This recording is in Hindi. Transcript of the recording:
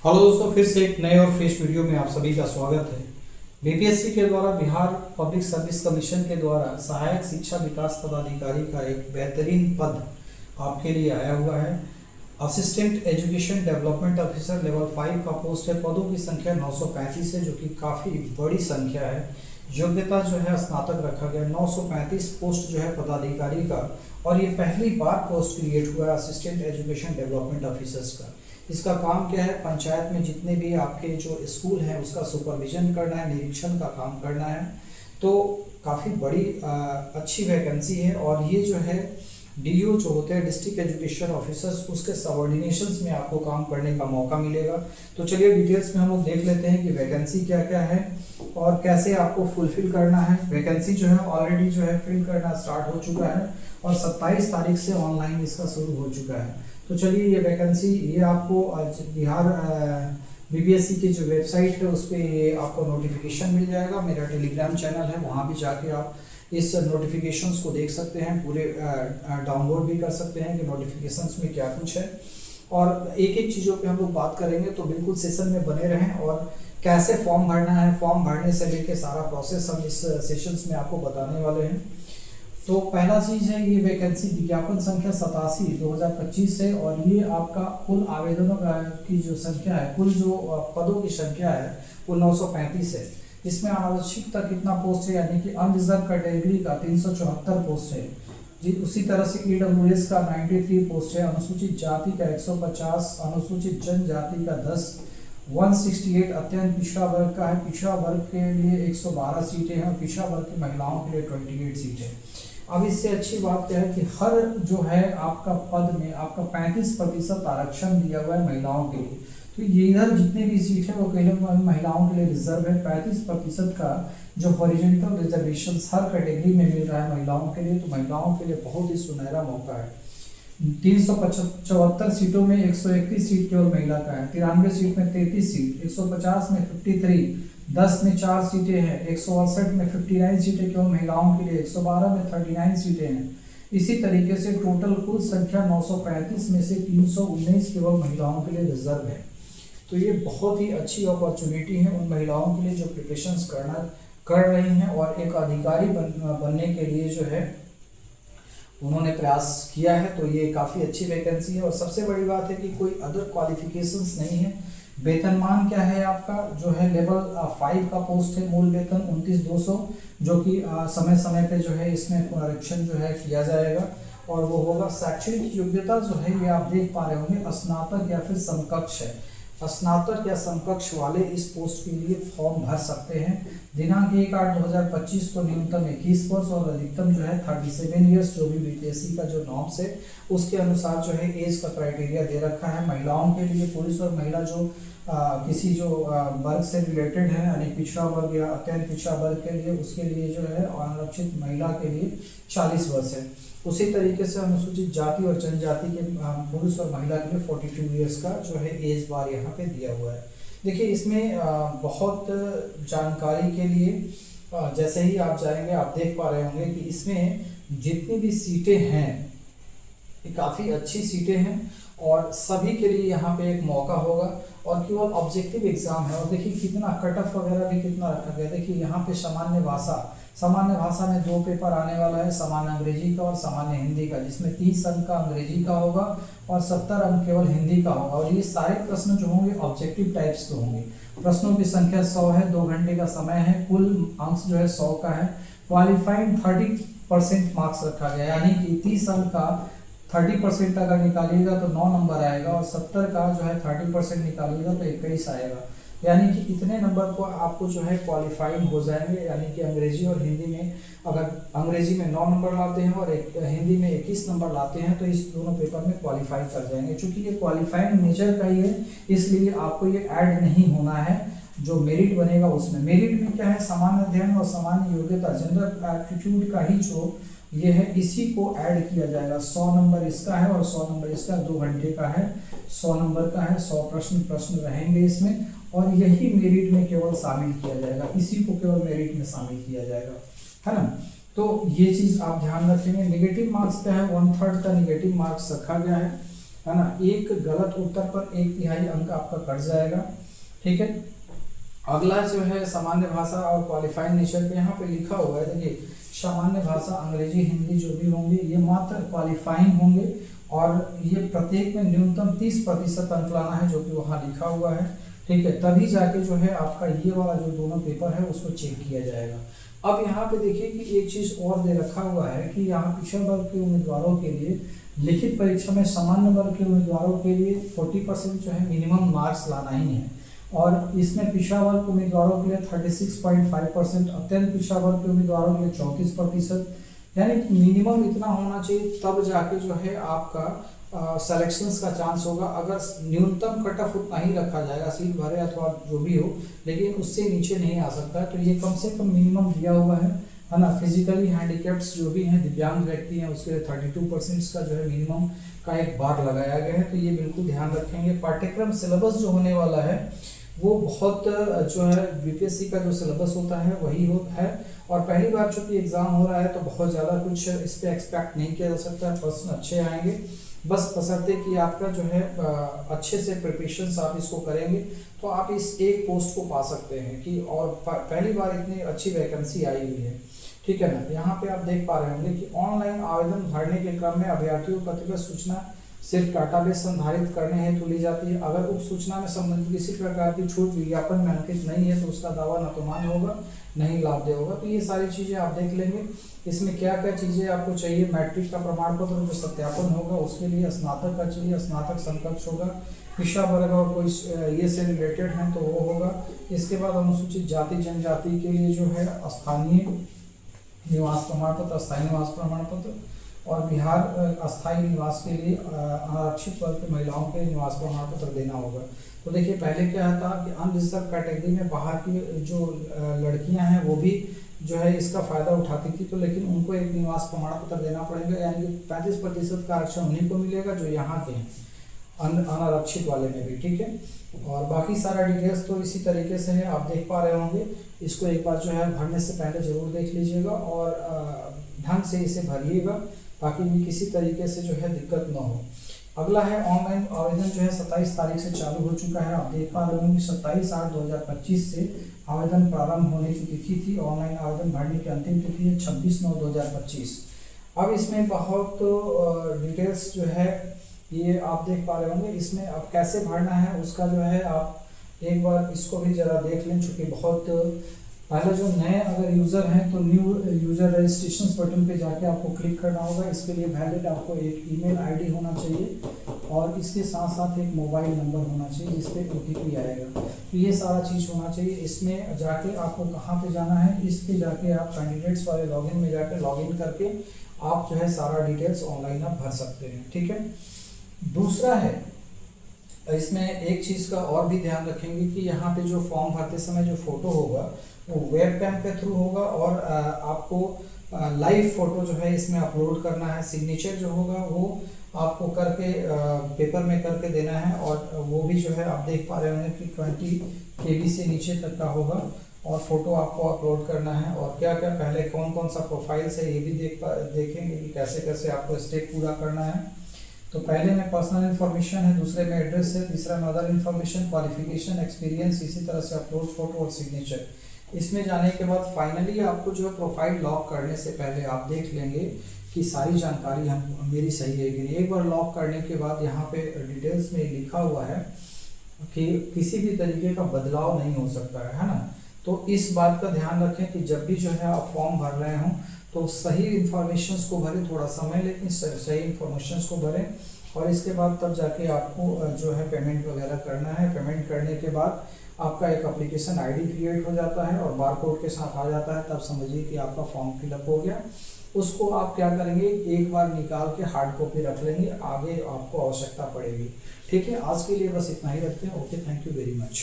हेलो दोस्तों, फिर से एक नए और फ्रेश वीडियो में आप सभी का स्वागत है। बीपीएससी के द्वारा बिहार पब्लिक सर्विस कमीशन के द्वारा सहायक शिक्षा विकास पदाधिकारी का एक बेहतरीन पद आपके लिए आया हुआ है। Assistant education development officer level 5 का पोस्ट है। पदों की संख्या 935 है, जो कि काफ़ी बड़ी संख्या है। योग्यता जो है स्नातक रखा गया। 935 पोस्ट जो है पदाधिकारी का, और ये पहली बार पोस्ट क्रिएट हुआ है असिस्टेंट एजुकेशन डेवलपमेंट ऑफिसर्स का। इसका काम क्या है? पंचायत में जितने भी आपके जो स्कूल हैं उसका सुपरविजन करना है, निरीक्षण का काम करना है। तो काफ़ी बड़ी अच्छी वैकेंसी है। और ये जो है डीओ जो होते हैं, डिस्ट्रिक्ट एजुकेशन ऑफिसर्स, उसके सबऑर्डिनेशंस में आपको काम करने का मौका मिलेगा। तो चलिए डिटेल्स में हम लोग देख लेते हैं कि वैकेंसी क्या क्या है और कैसे आपको फुलफिल करना है। वैकेंसी जो है ऑलरेडी जो है फिल करना स्टार्ट हो चुका है और 27 तारीख से ऑनलाइन इसका शुरू हो चुका है। तो चलिए ये वैकेंसी ये आपको आज बिहार बीपीएससी की जो वेबसाइट है उस पर आपको नोटिफिकेशन मिल जाएगा। मेरा टेलीग्राम चैनल है, वहाँ भी जाके आप इस नोटिफिकेशंस को देख सकते हैं, पूरे डाउनलोड भी कर सकते हैं कि नोटिफिकेशंस में क्या कुछ है। और एक एक चीज़ों पे हम लोग बात करेंगे, तो बिल्कुल सेशन में बने रहें। और कैसे फॉर्म भरना है, फॉर्म भरने से लेकर सारा प्रोसेस हम इस सेशंस में आपको बताने वाले हैं। तो पहला चीज़ है ये वैकेंसी विज्ञापन संख्या 87/2025 है। और ये आपका कुल आवेदनों की जो संख्या है, कुल जो पदों की संख्या है वो 935 है। इसमें अनारक्षित तक कितना पोस्ट है, यानी कि अनरिजर्व कैटेगरी का 374 पोस्ट है जी। उसी तरह से ईडब्ल्यूएस का 93 पोस्ट है, अनुसूचित जाति का 150, अनुसूचित जनजाति का 10, 168 अत्यंत पिछड़ा वर्ग का है। पिछड़ा वर्ग के लिए 112 सीटें हैं और पिछड़ा वर्ग की महिलाओं के लिए 28 सीटें। अब इससे अच्छी बात क्या है कि हर जो है आपका पद में आपका 35% आरक्षण दिया हुआ है महिलाओं के लिए। तो ये इधर जितने भी सीट है वो केवल महिलाओं के लिए रिजर्व है। 35% का जो हॉरिजॉन्टल रिजर्वेशन हर कैटेगरी में मिल रहा है महिलाओं के लिए, तो महिलाओं के लिए बहुत ही सुनहरा मौका है। 374 सीटों में 131 सीट केवल महिला का है, 93 सीट में 33 सीट, 150 में 53, 10 में 4 सीटें हैं, 168 में 59 सीटें केवल महिलाओं के लिए, 112 में 39 सीटें हैं। इसी तरीके से टोटल कुल संख्या 935 में से 319 केवल महिलाओं के लिए रिजर्व है। तो ये बहुत ही अच्छी अपॉर्चुनिटी है उन महिलाओं के लिए जो प्रिपरेशंस कर रही हैं और एक अधिकारी बनने के लिए जो है उन्होंने प्रयास किया है। तो ये काफ़ी अच्छी वैकेंसी है। और सबसे बड़ी बात है कि कोई अदर क्वालिफिकेशंस नहीं है। वेतनमान क्या है आपका, जो है लेवल 5 का पोस्ट है। मूल वेतन 29,200, जो कि समय समय पे जो है इसमें पुनरीक्षण जो है किया जाएगा और वो होगा। शैक्षणिक योग्यता जो है ये आप देख पा रहे होंगे स्नातक या फिर समकक्ष है। स्नातक या समकक्ष वाले इस पोस्ट के लिए फॉर्म भर सकते हैं। दिनांक 1/8/2025 को न्यूनतम 21 वर्ष और अधिकतम जो है 37 ईयर्स, जो भी बीपीएससी का जो नॉर्म्स है उसके अनुसार जो है एज का क्राइटेरिया दे रखा है। महिलाओं के लिए पुरुष और महिला जो किसी जो वर्ग से रिलेटेड है, यानी पिछड़ा वर्ग या अत्यंत पिछड़ा वर्ग के लिए, उसके लिए जो है अनारक्षित महिला के लिए 40 वर्ष है। उसी तरीके से अनुसूचित जाति और जनजाति के पुरुष और महिला के लिए 42 ईयर्स का जो है एज बार यहाँ पे दिया हुआ है। देखिए इसमें बहुत जानकारी के लिए जैसे ही आप जाएंगे आप देख पा रहे होंगे कि इसमें जितनी भी सीटें हैं ये काफ़ी अच्छी सीटें हैं और सभी के लिए यहाँ पे एक मौका होगा। और केवल ऑब्जेक्टिव एग्जाम है। और देखिए कितना कट ऑफ वगैरह भी कितना रखा गया। देखिए यहाँ पे सामान्य भाषा में 2 पेपर आने वाला है, सामान्य अंग्रेजी का और सामान्य हिंदी का, जिसमें 30 अंक का अंग्रेजी का होगा और 70 अंक केवल हिंदी का होगा। और ये सारे प्रश्न जो होंगे ऑब्जेक्टिव टाइप्स के होंगे। प्रश्नों की संख्या 100 है, 2 घंटे का समय है, कुल अंक जो है 100 का है। क्वालिफाइंग 30% मार्क्स रखा गया, यानी कि 30 अंक का 30% अगर निकालिएगा तो 9 नंबर आएगा और 70 का जो है 30% निकालिएगा तो 21 आएगा। यानी कि इतने नंबर को आपको जो है क्वालिफाइंग हो जाएंगे। यानी कि अंग्रेजी और हिंदी में अगर अंग्रेजी में 9 नंबर लाते हैं और हिंदी में 21 नंबर लाते हैं तो इस दोनों पेपर में क्वालिफाई कर जाएंगे। चूँकि ये क्वालिफाइंग नेचर का ही है, इसलिए आपको ये ऐड नहीं होना है। जो मेरिट बनेगा उसमें, मेरिट में क्या है, सामान्य अध्ययन और सामान्य योग्यता, जनरल एप्टीट्यूड का ही जो ये है इसी को ऐड किया जाएगा। 100 नंबर इसका है और 100 नंबर इसका, 2 घंटे का है, 100 नंबर का है, 100 प्रश्न रहेंगे इसमें और यही मेरिट में केवल शामिल किया जाएगा। इसी को केवल मेरिट में शामिल किया जाएगा, है ना। तो ये चीज़ आप ध्यान रखेंगे। नेगेटिव मार्क्स क्या है, 1/3 का नेगेटिव मार्क्स रखा गया है। है ना। एक गलत उत्तर पर 1/3 अंक आपका कट जाएगा, ठीक है। अगला जो है सामान्य भाषा और क्वालिफाइंग नेचर पे यहाँ पे लिखा हुआ है, देखिए सामान्य भाषा अंग्रेजी हिंदी जो भी होंगे ये मात्र क्वालिफाइंग होंगे और ये प्रत्येक में न्यूनतम 30% अंक लाना है, जो कि वहाँ लिखा हुआ है, ठीक है। तभी जाके जो है आपका ये वाला जो दोनों पेपर है उसको चेक किया जाएगा। अब यहाँ पे देखिए कि एक चीज़ और दे रखा हुआ है कि यहाँ पिछड़ा वर्ग के उम्मीदवारों के लिए लिखित परीक्षा में सामान्य वर्ग के उम्मीदवारों के लिए 40% जो है मिनिमम मार्क्स लाना ही है, और इसमें पिछड़ा वर्ग के उम्मीदवारों के लिए 36.5%, अत्यंत पिछड़ा वर्ग के उम्मीदवारों के लिए 34%, यानी कि मिनिमम इतना होना चाहिए, तब जाके जो है आपका सिलेक्शंस का चांस होगा। अगर न्यूनतम कट ऑफ उतना ही रखा जाएगा, सीट भरे अथवा जो भी हो, लेकिन उससे नीचे नहीं आ सकता है, तो ये कम से कम मिनिमम दिया हुआ है ना। फिजिकली हैंडीकैप्स जो भी हैं, दिव्यांग व्यक्ति हैं, उसके लिए 32% का जो है मिनिमम का एक बार लगाया गया है, तो ये बिल्कुल ध्यान रखेंगे। पाठ्यक्रम सिलेबस जो होने वाला है वो बहुत जो है बीपीएससी का जो सिलेबस होता है वही है, और पहली बार चूंकि एग्जाम हो रहा है तो बहुत ज़्यादा कुछ इस पर एक्सपेक्ट नहीं किया जा सकता है। प्रश्न अच्छे आएंगे, बस बशर्ते कि आपका जो है अच्छे से प्रिपरेशन आप इसको करेंगे तो आप इस एक पोस्ट को पा सकते हैं कि, और पहली बार इतनी अच्छी वैकेंसी आई हुई है, ठीक है ना। यहाँ पे आप देख पा रहे होंगे कि ऑनलाइन आवेदन भरने के क्रम में अभ्यर्थियों को व्यक्तिगत सूचना सिर्फ डाटाबेस संधारित करने हेतु ली जाती है। अगर उप सूचना में संबंधित किसी प्रकार की छूट विज्ञापन में अंकित नहीं है तो उसका दावा न तो मान्य होगा नहीं लाभदेय होगा। तो ये सारी चीज़ें आप देख लेंगे। इसमें क्या क्या चीज़ें आपको चाहिए, मैट्रिक का प्रमाण पत्र जो सत्यापन होगा उसके लिए, स्नातक का चाहिए, स्नातक समकक्ष होगा, पिछड़ा वर्ग और कोई ये से रिलेटेड हैं तो वो होगा। इसके बाद अनुसूचित जाति जनजाति के लिए जो है स्थानीय निवास प्रमाण पत्र, अस्थायी निवास प्रमाण पत्र, और बिहार अस्थायी निवास के लिए आरक्षित वर्ग की महिलाओं के निवास प्रमाण पत्र देना होगा। तो देखिए पहले क्या था कि अनरिजर्व कैटेगरी में बाहर की जो लड़कियां हैं वो भी जो है इसका फ़ायदा उठाती थी, तो लेकिन उनको एक निवास प्रमाण पत्र देना पड़ेगा, यानी कि 35% का आरक्षण उन्हीं को मिलेगा जो यहाँ के हैं, अनारक्षित वाले में भी, ठीक है। और बाकी सारा डिटेल्स तो इसी तरीके से है, आप देख पा रहे होंगे। इसको एक बार जो है भरने से पहले ज़रूर देख लीजिएगा और ढंग से इसे भरिएगा ताकि भी किसी तरीके से जो है दिक्कत ना हो। अगला है ऑनलाइन आवेदन जो है 27 तारीख से चालू हो चुका है। आप देख पा रहे होंगे 27/8/2025 से आवेदन प्रारंभ होने की तिथि थी। ऑनलाइन आवेदन भरने की अंतिम तिथि है 26/9/2025। अब इसमें बहुत डिटेल्स जो है ये आप देख पा रहे होंगे। इसमें अब कैसे भरना है उसका जो है आप एक बार इसको भी ज़रा देख लें, चूँकि बहुत पहले जो नए अगर यूज़र हैं तो न्यू यूज़र रजिस्ट्रेशन बटन पे जाके आपको क्लिक करना होगा। इसके लिए वैलिड आपको एक ईमेल आईडी होना चाहिए और इसके साथ साथ एक मोबाइल नंबर होना चाहिए जिस पे OTP आएगा। तो ये सारा चीज़ होना चाहिए। इसमें जाके आपको कहाँ पे जाना है, इस पे जाके आप कैंडिडेट्स वाले लॉगिन में जाकर लॉगिन करके आप जो है सारा डिटेल्स ऑनलाइन आप भर सकते हैं, ठीक है। दूसरा है इसमें एक चीज़ का और भी ध्यान रखेंगे कि यहाँ पे जो फॉर्म भरते समय जो फ़ोटो होगा वो वेबकैम के थ्रू होगा और आपको लाइव फ़ोटो जो है इसमें अपलोड करना है। सिग्नेचर जो होगा वो आपको करके पेपर में करके देना है और वो भी जो है आप देख पा रहे होंगे कि 20 KB से नीचे तक का होगा और फ़ोटो आपको अपलोड करना है। और क्या क्या पहले कौन कौन सा प्रोफाइल्स है ये भी देखेंगे कि कैसे कैसे आपको स्टेप पूरा करना है। तो पहले में पर्सनल इन्फॉर्मेशन है, दूसरे में एड्रेस है, तीसरा में अदर इन्फॉर्मेशन, क्वालिफिकेशन, एक्सपीरियंस, इसी तरह से अपलोड फोटो और सिग्नेचर। इसमें जाने के बाद फाइनली आपको जो है प्रोफाइल लॉक करने से पहले आप देख लेंगे कि सारी जानकारी मेरी सही है कि नहीं। एक बार लॉक करने के बाद यहाँ पे डिटेल्स में लिखा हुआ है कि किसी भी तरीके का बदलाव नहीं हो सकता है ना। तो इस बात का ध्यान रखें कि जब भी जो है आप फॉर्म भर रहे हों तो सही इन्फॉर्मेशंस को भरें, थोड़ा समय लेकिन सही इन्फॉर्मेशंस को भरें और इसके बाद तब जाके आपको जो है पेमेंट वगैरह करना है। पेमेंट करने के बाद आपका एक एप्लीकेशन आईडी क्रिएट हो जाता है और बारकोड के साथ आ जाता है, तब समझिए कि आपका फॉर्म फिलअप हो गया। उसको आप क्या करेंगे, एक बार निकाल के हार्ड कॉपी रख लेंगे, आगे आपको आवश्यकता पड़ेगी, ठीक है। आज के लिए बस इतना ही रखते हैं। Okay, thank you very much.